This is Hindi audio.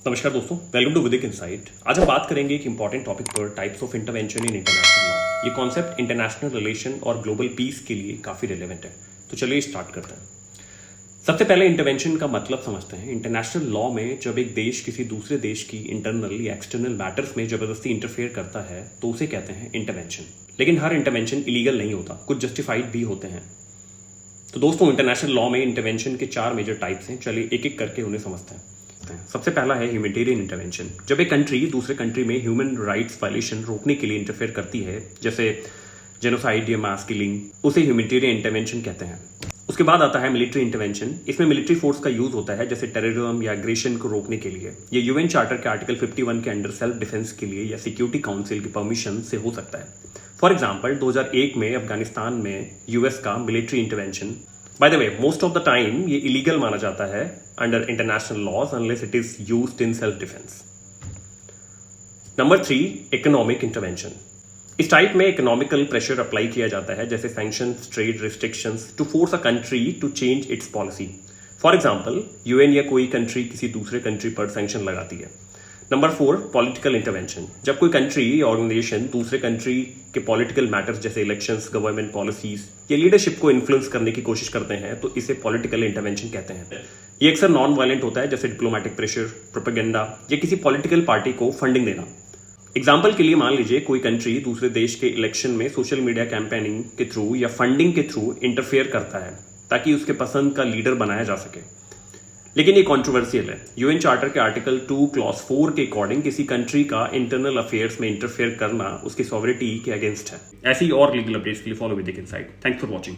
नमस्कार दोस्तों, वेलकम टू विदिक इनसाइट। आज हम बात करेंगे एक इंपॉर्टेंट टॉपिक पर, types of intervention in international law. ये कॉन्सेप्ट इंटरनेशनल रिलेशन और ग्लोबल पीस के लिए काफी रिलेवेंट है। तो चलिए स्टार्ट करते हैं। सबसे पहले इंटरवेंशन का मतलब समझते हैं। इंटरनेशनल लॉ में जब एक देश किसी दूसरे देश की इंटरनल या एक्सटर्नल मैटर्स में जबरदस्ती इंटरफेयर करता है तो उसे कहते हैं इंटरवेंशन। लेकिन हर इंटरवेंशन इलीगल नहीं होता, कुछ जस्टिफाइड भी होते हैं। तो दोस्तों, इंटरनेशनल लॉ में इंटरवेंशन के 4 मेजर टाइप्स हैं। चलिए एक एक करके उन्हें समझते हैं। सबसे पहला है ह्यूमैनिटेरियन इंटरवेंशन। जब एक कंट्री दूसरे कंट्री में ह्यूमन राइट्स वायलेशन रोकने के लिए इंटरफेयर करती है, जैसे जेनोसाइड या मास किलिंग, उसे ह्यूमैनिटेरियन इंटरवेंशन कहते हैं। उसके बाद आता है मिलिट्री इंटरवेंशन। इसमें मिलिट्री फोर्स का यूज होता है, जैसे टेररिज्म या एग्रेशन को रोकने के लिए। ये यूएन चार्टर के आर्टिकल 51 के अंडर सेल्फ डिफेंस के लिए या सिक्योरिटी काउंसिल की परमिशन से हो सकता है। फॉर एग्जाम्पल 2001 में अफगानिस्तान में यूएस का military intervention. By the way, most of the time ये इलीगल माना जाता है under international laws unless it is used in self defence. Number 3, economic intervention. इस टाइप में इकोनॉमिकल प्रेशर अप्लाई किया जाता है, जैसे sanctions, trade restrictions, to force a country to change its policy. For example UN या कोई कंट्री किसी दूसरे कंट्री पर सैंक्शन लगाती है। Number 4, political intervention. जब कोई कंट्री या ऑर्गेनाइजेशन दूसरे कंट्री के पॉलिटिकल मैटर्स जैसे इलेक्शंस, गवर्नमेंट पॉलिसीज या लीडरशिप को इन्फ्लुएंस करने की कोशिश करते हैं तो इसे पॉलिटिकल इंटरवेंशन कहते हैं। ये अक्सर नॉन वायलेंट होता है, जैसे डिप्लोमेटिक प्रेशर, प्रोपेगेंडा या किसी पॉलिटिकल पार्टी को फंडिंग देना। एग्जाम्पल के लिए मान लीजिए कोई कंट्री दूसरे देश के इलेक्शन में सोशल मीडिया कैंपेनिंग के थ्रू या फंडिंग के थ्रू इंटरफेयर करता है ताकि उसके पसंद का लीडर बनाया जा सके। लेकिन ये कॉन्ट्रोवर्शियल है। यूएन चार्टर के आर्टिकल 2 क्लॉज 4 के अकॉर्डिंग किसी कंट्री का इंटरनल अफेयर्स में इंटरफेयर करना उसकी सॉवरेनिटी के अगेंस्ट है। ऐसी और लीगल अपडेट्स के लिए follow Vidhik Insight. Thanks for watching.